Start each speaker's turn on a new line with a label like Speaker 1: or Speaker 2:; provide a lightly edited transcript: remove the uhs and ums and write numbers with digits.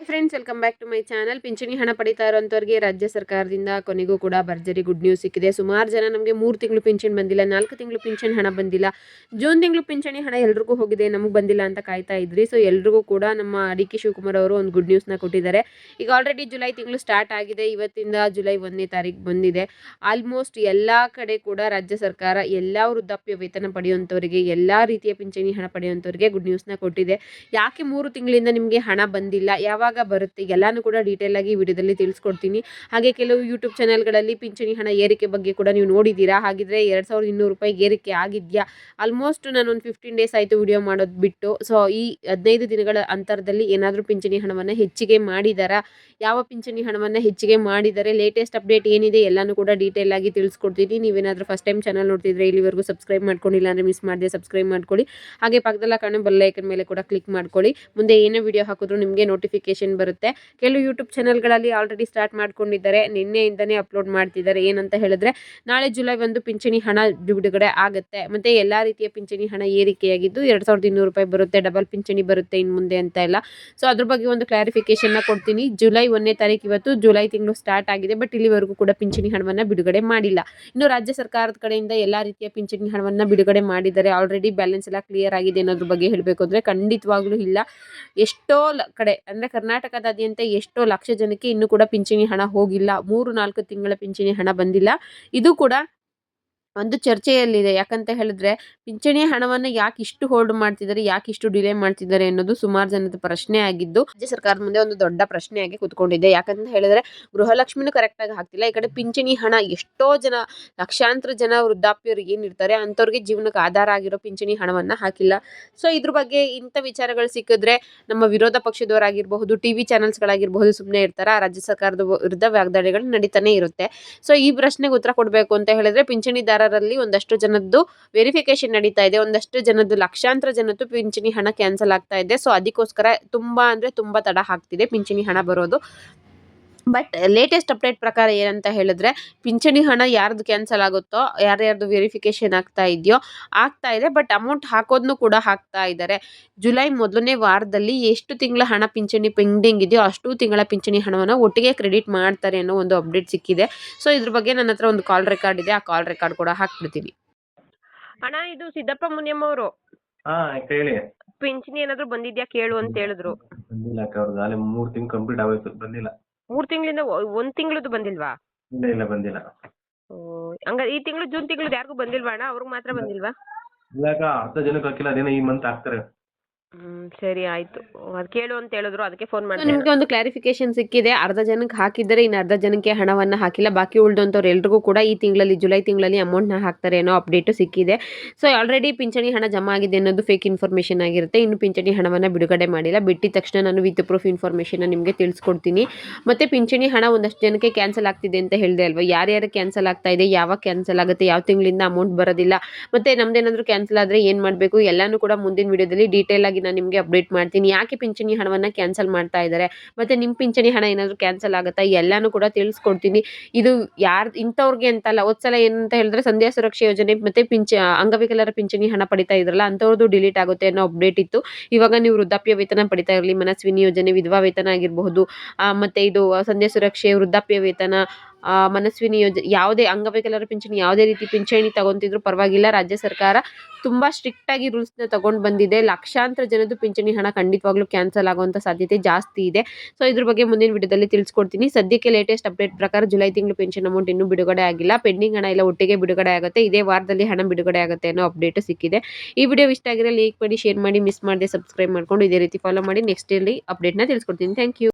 Speaker 1: Friends, welcome back to my channel. ಪಿಂಚಣಿ ಹಣ ಪಡಿತಾ ಇರೋಂಥವ್ರಿಗೆ ರಾಜ್ಯ ಸರ್ಕಾರದಿಂದ ಕೊನೆಗೂ ಕೂಡ ಭರ್ಜರಿ ಗುಡ್ ನ್ಯೂಸ್ ಸಿಕ್ಕಿದೆ. ಸುಮಾರು ಜನ ನಮಗೆ 3 ತಿಂಗಳು ಪಿಂಚಣಿ ಬಂದಿಲ್ಲ, 4 ತಿಂಗಳು ಪಿಂಚಣಿ ಹಣ ಬಂದಿಲ್ಲ, ಜೂನ್ ತಿಂಗಳು ಪಿಂಚಣಿ ಹಣ ಎಲ್ರಿಗೂ ಹೋಗಿದೆ, ನಮಗೆ ಬಂದಿಲ್ಲ ಅಂತ ಕಾಯ್ತಾ ಇದ್ರಿ. ಸೊ ಎಲ್ರಿಗೂ ಕೂಡ ನಮ್ಮ ಡಿ ಕೆ ಶಿವಕುಮಾರ್ ಅವರು ಒಂದು ಗುಡ್ ನ್ಯೂಸ್ನ ಕೊಟ್ಟಿದ್ದಾರೆ. ಈಗ ಆಲ್ರೆಡಿ ಜುಲೈ ತಿಂಗಳು ಸ್ಟಾರ್ಟ್ ಆಗಿದೆ. ಇವತ್ತಿಂದ ಜುಲೈ 1ನೇ ತಾರೀಕು ಬಂದಿದೆ. ಆಲ್ಮೋಸ್ಟ್ ಎಲ್ಲ ಕಡೆ ಕೂಡ ರಾಜ್ಯ ಸರ್ಕಾರ ಎಲ್ಲ ವೃದ್ಧಾಪ್ಯ ವೇತನ ಪಡೆಯುವಂಥವರಿಗೆ, ಎಲ್ಲ ರೀತಿಯ ಪಿಂಚಣಿ ಹಣ ಪಡೆಯುವಂಥವರಿಗೆ ಗುಡ್ ನ್ಯೂಸ್ನ ಕೊಟ್ಟಿದೆ. ಯಾಕೆ 3 ತಿಂಗಳಿಂದ ನಿಮಗೆ ಹಣ ಬಂದಿಲ್ಲ, ಯಾವಾಗ ಬರುತ್ತೆ, ಎಲ್ಲಾನು ಕೂಡ ಡೀಟೇಲ್ ಆಗಿ ವಿಡಿಯೋದಲ್ಲಿ ತಿಳಿಸ್ಕೊಡ್ತೀನಿ. ಹಾಗೆ ಕೆಲವು ಯೂಟ್ಯೂಬ್ ಚಾನೆಲ್ಗಳಲ್ಲಿ ಪಿಂಚಣಿ ಹಣ ಏರಿಕೆ ಬಗ್ಗೆ ಕೂಡ ನೀವು ನೋಡಿದ್ದೀರಾ. ಹಾಗಿದ್ರೆ 2200 ರೂಪಾಯಿ ಏರಿಕೆ ಆಗಿದೆಯಾ? ಆಲ್ಮೋಸ್ಟ್ ನಾನು ಒಂದು 15 ಡೇಸ್ ಆಯಿತು ವಿಡಿಯೋ ಮಾಡೋದು ಬಿಟ್ಟು. ಸೊ ಈ 15 ದಿನಗಳ ಅಂತರದಲ್ಲಿ ಏನಾದರೂ ಪಿಂಚಣಿ ಹಣವನ್ನು ಹೆಚ್ಚಿಗೆ ಮಾಡಿದಾರಾ, ಯಾವ ಪಿಂಚಣಿ ಹಣವನ್ನು ಹೆಚ್ಚಿಗೆ ಮಾಡಿದ್ದಾರೆ, ಲೇಟೆಸ್ಟ್ ಅಪ್ಡೇಟ್ ಏನಿದೆ ಎಲ್ಲಾನು ಕೂಡ ಡೀಟೇಲ್ ಆಗಿ ತಿಳಿಸ್ಕೊಡ್ತೀನಿ. ನೀವೇನಾದರೂ ಫಸ್ಟ್ ಟೈಮ್ ಚಾನಲ್ ನೋಡ್ತಿದ್ರೆ ಇಲ್ಲಿವರೆಗೂ ಸಬ್ಸ್ಕ್ರೈಬ್ ಮಾಡ್ಕೊಂಡಿಲ್ಲ ಅಂದರೆ ಮಿಸ್ ಮಾಡದೆ ಸಬ್ಸ್ಕ್ರೈಬ್ ಮಾಡ್ಕೊಳ್ಳಿ. ಹಾಗೆ ಪಕ್ಕದಲ್ಲ ಕಾಣೋ ಬೆಲ್ ಐಕನ್ ಮೇಲೆ ಕೂಡ ಕ್ಲಿಕ್ ಮಾಡ್ಕೊಳ್ಳಿ. ಮುಂದೆ ಏನೇ ವಿಡಿಯೋ ಹಾಕಿದ್ರು ನಿಮಗೆ ನೋಟಿಫಿಕೇಶನ್ ಬರುತ್ತೆ. ಕೆಲವು ಯೂಟ್ಯೂಬ್ ಚಾನಲ್ಗಳಲ್ಲಿ ಆಲ್ರೆಡಿ ಸ್ಟಾರ್ಟ್ ಮಾಡ್ಕೊಂಡಿದ್ದಾರೆ, ನಿನ್ನೆಯಿಂದನೇ ಅಪ್ಲೋಡ್ ಮಾಡ್ತಿದ್ದಾರೆ. ಏನಂತ ಹೇಳಿದ್ರೆ ನಾಳೆ ಜುಲೈ 1 ಪಿಂಚಣಿ ಹಣ ಬಿಡುಗಡೆ ಆಗುತ್ತೆ. ಮತ್ತೆ ಎಲ್ಲಾ ರೀತಿಯ ಪಿಂಚಣಿ ಹಣ ಏರಿಕೆಯಾಗಿದ್ದು 2200 ರೂಪಾಯಿ ಬರುತ್ತೆ, ಡಬಲ್ ಪಿಂಚಣಿ ಬರುತ್ತೆ ಇನ್ನು ಮುಂದೆ ಅಂತ ಎಲ್ಲ. ಸೊ ಅದ್ರ ಬಗ್ಗೆ ಒಂದು ಕ್ಲಾರಿಫಿಕೇಶನ್ ಕೊಡ್ತೀನಿ. ಜುಲೈ 1ನೇ ತಾರೀಕು ಇವತ್ತು ಜುಲೈ ತಿಂಗಳು ಸ್ಟಾರ್ಟ್ ಆಗಿದೆ, ಬಟ್ ಇಲ್ಲಿವರೆಗೂ ಕೂಡ ಪಿಂಚಣಿ ಹಣವನ್ನು ಬಿಡುಗಡೆ ಮಾಡಿಲ್ಲ. ಇನ್ನು ರಾಜ್ಯ ಸರ್ಕಾರದ ಕಡೆಯಿಂದ ಎಲ್ಲಾ ರೀತಿಯ ಪಿಂಚಣಿ ಹಣವನ್ನು ಬಿಡುಗಡೆ ಮಾಡಿದ್ದಾರೆ. ಆಲ್ರೆಡಿ ಬ್ಯಾಲೆನ್ಸ್ ಎಲ್ಲ ಕ್ಲಿಯರ್ ಆಗಿದೆ ಅನ್ನೋದ್ರ ಬಗ್ಗೆ ಹೇಳಬೇಕು ಅಂದರೆ ಖಂಡಿತವಾಗ್ಲೂ ಇಲ್ಲ. ಎಷ್ಟೋ ಕಡೆ ಅಂದರೆ ಕರ್ನಾಟಕದಾದ್ಯಂತ ಎಷ್ಟೋ ಲಕ್ಷ ಜನಕ್ಕೆ ಇನ್ನೂ ಕೂಡ ಪಿಂಚಣಿ ಹಣ ಹೋಗಿಲ್ಲ. 3-4 ತಿಂಗಳ ಪಿಂಚಣಿ ಹಣ ಬಂದಿಲ್ಲ. ಇದು ಕೂಡ ಒಂದು ಚರ್ಚೆಯಲ್ಲಿದೆ. ಯಾಕಂತ ಹೇಳಿದ್ರೆ ಪಿಂಚಣಿ ಹಣವನ್ನು ಯಾಕೆ ಇಷ್ಟು ಹೋಲ್ಡ್ ಮಾಡ್ತಿದ್ದಾರೆ, ಯಾಕೆ ಇಷ್ಟು ಡಿಲೇ ಮಾಡ್ತಿದ್ದಾರೆ ಅನ್ನೋದು ಸುಮಾರು ಜನದ ಪ್ರಶ್ನೆ ಆಗಿದ್ದು ರಾಜ್ಯ ಸರ್ಕಾರದ ಮುಂದೆ ಒಂದು ದೊಡ್ಡ ಪ್ರಶ್ನೆಯಾಗಿ ಕೂತ್ಕೊಂಡಿದೆ. ಯಾಕಂತ ಹೇಳಿದ್ರೆ ಗೃಹಲಕ್ಷ್ಮಿನೂ ಕರೆಕ್ಟಾಗಿ ಹಾಕ್ತಿಲ್ಲ. ಈ ಕಡೆ ಪಿಂಚಣಿ ಹಣ ಎಷ್ಟೋ ಜನ, ಲಕ್ಷಾಂತರ ಜನ ವೃದ್ಧಾಪ್ಯರು ಏನಿರ್ತಾರೆ ಅಂಥವ್ರಿಗೆ ಜೀವನಕ್ಕೆ ಆಧಾರ ಆಗಿರೋ ಪಿಂಚಣಿ ಹಣವನ್ನು ಹಾಕಿಲ್ಲ. ಸೊ ಇದ್ರ ಬಗ್ಗೆ ಇಂಥ ವಿಚಾರಗಳು ಸಿಕ್ಕಿದ್ರೆ ನಮ್ಮ ವಿರೋಧ ಪಕ್ಷದವರಾಗಿರಬಹುದು, ಟಿವಿ ಚಾನಲ್ಸ್ಗಳಾಗಿರಬಹುದು ಸುಮ್ಮನೆ ಇರ್ತಾರೆ. ರಾಜ್ಯ ಸರ್ಕಾರದ ವಿರುದ್ಧ ವಾಗ್ದಾಳಿಗಳು ನಡೀತಾನೆ ಇರುತ್ತೆ. ಸೊ ಈ ಪ್ರಶ್ನೆಗೆ ಉತ್ತರ ಕೊಡಬೇಕು ಅಂತ ಹೇಳಿದ್ರೆ ಪಿಂಚಣಿದಾರರಲ್ಲಿ ಒಂದಷ್ಟು ಜನದ್ದು ವೆರಿಫಿಕೇಶನ್ ನಡೀತಾ ಇದೆ, ಒಂದಷ್ಟು ಜನದ್ದು ಲಕ್ಷಾಂತರ ಜನದ್ದು ಪಿಂಚಣಿ ಹಣ ಕ್ಯಾನ್ಸಲ್ ಆಗ್ತಾ ಇದೆ. ಸೊ ಅದಕ್ಕೋಸ್ಕರ ತುಂಬಾ ತಡ ಆಗ್ತಿದೆ ಪಿಂಚಣಿ ಹಣ ಬರೋದು. ಬಟ್ ಲೇಟೆಸ್ಟ್ ಅಪ್ಡೇಟ್ ಪ್ರಕಾರ ಏನಂತ ಹೇಳಿದ್ರೆ ಪಿಂಚಣಿ ಹಣ ಯಾರ್ದು ಕ್ಯಾನ್ಸಲ್ ಆಗುತ್ತೋ, ಯಾರ್ಯಾರ್ದು ವೆರಿಫಿಕೇಶನ್ ಆಗ್ತಾ ಇದೆ, ಬಟ್ ಅಮೌಂಟ್ ಹಾಕೋದನ್ನು ಕೂಡ ಹಾಕ್ತಾ ಇದ್ದಾರೆ. ಜುಲೈ 1ನೇ ವಾರದಲ್ಲಿ ಎಷ್ಟು ತಿಂಗಳ ಹಣ ಪಿಂಚಣಿ ಪೆಂಡಿಂಗ್ ಇದೆಯೋ ಅಷ್ಟು ತಿಂಗಳ ಪಿಂಚಣಿ ಹಣವನ್ನು ಒಟ್ಟಿಗೆ ಕ್ರೆಡಿಟ್ ಮಾಡ್ತಾರೆ ಅನ್ನೋ ಒಂದು ಅಪ್ಡೇಟ್ ಸಿಕ್ಕಿದೆ. ಸೊ ಇದ್ರ ಬಗ್ಗೆ ನನ್ನ ಹತ್ರ ಒಂದು ಕಾಲ್ ರೆಕಾರ್ಡ್ ಇದೆ, ಆ ಕಾಲ್ ರೆಕಾರ್ಡ್ ಕೂಡ ಹಾಕ್ಬಿಡ್ತೀನಿ. ಅಣ್ಣ, ಇದು ಸಿದ್ದಪ್ಪ ಮುನಿಯಮ್ಮ ಅವರು
Speaker 2: ಹೇಳಿ.
Speaker 1: ಪಿಂಚಣಿ ಏನಾದ್ರು ಬಂದಿದ್ಯಾ ಕೇಳು ಅಂತ ಹೇಳಿದ್ರು.
Speaker 2: ಬಂದಿಲ್ಲ ಅಕ್ಕ, ಅವ್ರದ್ದು ಆಗಲೇ 3 ತಿಂಗಳು ಕಂಪ್ಲೀಟ್ ಆಗೋಯ್ತು, ಬಂದಿಲ್ಲ.
Speaker 1: 3 ತಿಂಗಳಿಂದ 1 ತಿಂಗಳದ್ದು ಬಂದಿಲ್ವಾ?
Speaker 2: ಇಲ್ಲ ಬಂದಿಲ್ಲ.
Speaker 1: ಹಂಗಾರೆ ಈ ತಿಂಗಳು ಜೂನ್ ತಿಂಗಳು ಯಾರಿಗೂ ಬಂದಿಲ್ವಾ ಅಣ್ಣ? ಅವ್ರಿಗೆ ಮಾತ್ರ ಬಂದಿಲ್ವಾ?
Speaker 2: ಇಲ್ಲ ಅಕ್ಕ, 10 ಜನಕ್ಕೆ ಹಾಕಿಲ್ಲ, ಅದೇನೋ ಈ ಮಂತ್ ಹಾಕ್ತಾರೆ.
Speaker 1: ಸರಿ ಆಯ್ತು, ಅದು ಕೇಳು ಅಂತ ಹೇಳಿದ್ರು, ಅದಕ್ಕೆ ಫೋನ್ ಮಾಡಿ. ನಿಮಗೆ ಒಂದು ಕ್ಲಾರಿಫಿಕೇಶನ್ ಸಿಕ್ಕಿದೆ. ಅರ್ಧ ಜನಕ್ಕೆ ಹಾಕಿದ್ದಾರೆ, ಇನ್ನು ಅರ್ಧ ಜನಕ್ಕೆ ಹಣವನ್ನು ಹಾಕಿಲ್ಲ. ಬಾಕಿ ಉಳಿದಂಥವ್ರು ಎಲ್ರಿಗೂ ಕೂಡ ಈ ತಿಂಗಳಲ್ಲಿ ಜುಲೈ ತಿಂಗಳಲ್ಲಿ ಅಮೌಂಟ್ನ ಹಾಕ್ತಾರೆ ಅನ್ನೋ ಅಪ್ಡೇಟು ಸಿಕ್ಕಿದೆ. ಸೊ ಆಲ್ರೆಡಿ ಪಿಂಚಣಿ ಹಣ ಜಮಾ ಆಗಿದೆ ಅನ್ನೋದು ಫೇಕ್ ಇನ್ಫಾರ್ಮೇಷನ್ ಆಗಿರುತ್ತೆ. ಇನ್ನು ಪಿಂಚಣಿ ಹಣವನ್ನು ಬಿಡುಗಡೆ ಮಾಡಿಲ್ಲ. ಬಿಟ್ಟಿದ ತಕ್ಷಣ ನಾನು ವಿತ್ ಪ್ರೂಫ್ ಇನ್ಫಾರ್ಮೇಷನ್ ನಿಮಗೆ ತಿಳಿಸ್ಕೊಡ್ತೀನಿ. ಮತ್ತು ಪಿಂಚಣಿ ಹಣ ಒಂದಷ್ಟು ಜನಕ್ಕೆ ಕ್ಯಾನ್ಸಲ್ ಆಗ್ತಿದೆ ಅಂತ ಹೇಳಿದೆ ಅಲ್ವಾ? ಯಾರ್ಯಾರು ಕ್ಯಾನ್ಸಲ್ ಆಗ್ತಾ ಇದೆ, ಯಾವಾಗ ಕ್ಯಾನ್ಸಲ್ ಆಗುತ್ತೆ, ಯಾವ ತಿಂಗಳಿಂದ ಅಮೌಂಟ್ ಬರೋದಿಲ್ಲ, ಮತ್ತು ನಮ್ದೇನಾದರೂ ಕ್ಯಾನ್ಸಲ್ ಆದರೆ ಏನು ಮಾಡಬೇಕು, ಎಲ್ಲನೂ ಕೂಡ ಮುಂದಿನ ವಿಡಿಯೋದಲ್ಲಿ ಡೀಟೇಲ್ ಆಗಿ ನಾನು ನಿಮಗೆ ಅಪ್ಡೇಟ್ ಮಾಡ್ತೀನಿ. ಯಾಕೆ ಪಿಂಚಣಿ ಹಣವನ್ನು ಕ್ಯಾನ್ಸಲ್ ಮಾಡ್ತಾ ಇದ್ದಾರೆ, ಮತ್ತು ನಿಮ್ಮ ಪಿಂಚಣಿ ಹಣ ಏನಾದರೂ ಕ್ಯಾನ್ಸಲ್ ಆಗುತ್ತಾ, ಎಲ್ಲನೂ ಕೂಡ ತಿಳಿಸ್ಕೊಡ್ತೀನಿ. ಇದು ಯಾರು ಇಂಥವ್ರಿಗೆ ಅಂತಲ್ಲ. ಒಂದ್ಸಲ ಏನಂತ ಹೇಳಿದ್ರೆ ಸಂಧ್ಯಾ ಸುರಕ್ಷಾ ಯೋಜನೆ ಮತ್ತು ಅಂಗವಿಕಲರ ಪಿಂಚಣಿ ಹಣ ಪಡಿತಾ ಇದ್ರಲ್ಲ ಅಂಥವ್ರದ್ದು ಡಿಲೀಟ್ ಆಗುತ್ತೆ ಅನ್ನೋ ಅಪ್ಡೇಟ್ ಇತ್ತು. ಇವಾಗ ನೀವು ವೃದ್ಧಾಪ್ಯ ವೇತನ ಪಡಿತಾ ಇರಲಿ, ಮನಸ್ವಿನಿ ಯೋಜನೆ, ವಿಧವಾ ವೇತನ ಆಗಿರಬಹುದು, ಮತ್ತು ಇದು ಸಂಧ್ಯಾ ಸುರಕ್ಷೆ, ವೃದ್ಧಾಪ್ಯ ವೇತನ, ಮನಸ್ವಿನಿ ಯೋಜನೆ, ಯಾವುದೇ ಅಂಗವಿಕಲರ ಪಿಂಚಣಿ, ಯಾವುದೇ ರೀತಿ ಪಿಂಚಣಿ ತಗೊಂತಿದ್ರು ಪರವಾಗಿಲ್ಲ. ರಾಜ್ಯ ಸರ್ಕಾರ ತುಂಬ ಸ್ಟ್ರಿಕ್ಟಾಗಿ ರೂಲ್ಸ್ನ ತಗೊಂಡು ಬಂದಿದೆ. ಲಕ್ಷಾಂತರ ಜನದ್ದು ಪಿಂಚಣಿ ಹಣ ಖಂಡಿತವಾಗ್ಲೂ ಕ್ಯಾನ್ಸಲ್ ಆಗುವಂಥ ಸಾಧ್ಯತೆ ಜಾಸ್ತಿ ಇದೆ. ಸೊ ಇದ್ರ ಬಗ್ಗೆ ಮುಂದಿನ ವಿಡಿಯೋದಲ್ಲಿ ತಿಳಿಸ್ಕೊಡ್ತೀನಿ. ಸದ್ಯಕ್ಕೆ ಲೇಟೆಸ್ಟ್ ಅಪ್ಡೇಟ್ ಪ್ರಕಾರ ಜುಲೈ ತಿಂಗಳು ಪೆನ್ಷನ್ ಅಮೌಂಟ್ ಇನ್ನೂ ಬಿಡುಗಡೆ ಆಗಿಲ್ಲ. ಪೆಂಡಿಂಗ್ ಹಣ ಎಲ್ಲ ಒಟ್ಟಿಗೆ ಬಿಡುಗಡೆ ಆಗುತ್ತೆ. ಇದೇ ವಾರದಲ್ಲಿ ಹಣ ಬಿಡುಗಡೆ ಆಗುತ್ತೆ ಅನ್ನೋ ಅಪ್ಡೇಟ್ ಸಿಕ್ಕಿದೆ. ಈ ವಿಡಿಯೋ ಇಷ್ಟ ಆಗಿರೋ ಲೈಕ್ ಮಾಡಿ, ಶೇರ್ ಮಾಡಿ, ಮಿಸ್ ಮಾಡದೆ ಸಬ್ಸ್ಕ್ರೈಬ್ ಮಾಡ್ಕೊಂಡು ಇದೇ ರೀತಿ ಫಾಲೋ ಮಾಡಿ. ನೆಕ್ಸ್ಟ್ ಡೇಲಿ ಅಪ್ಡೇಟ್ನ ತಿಳಿಸ್ಕೊಡ್ತೀನಿ. Thank you.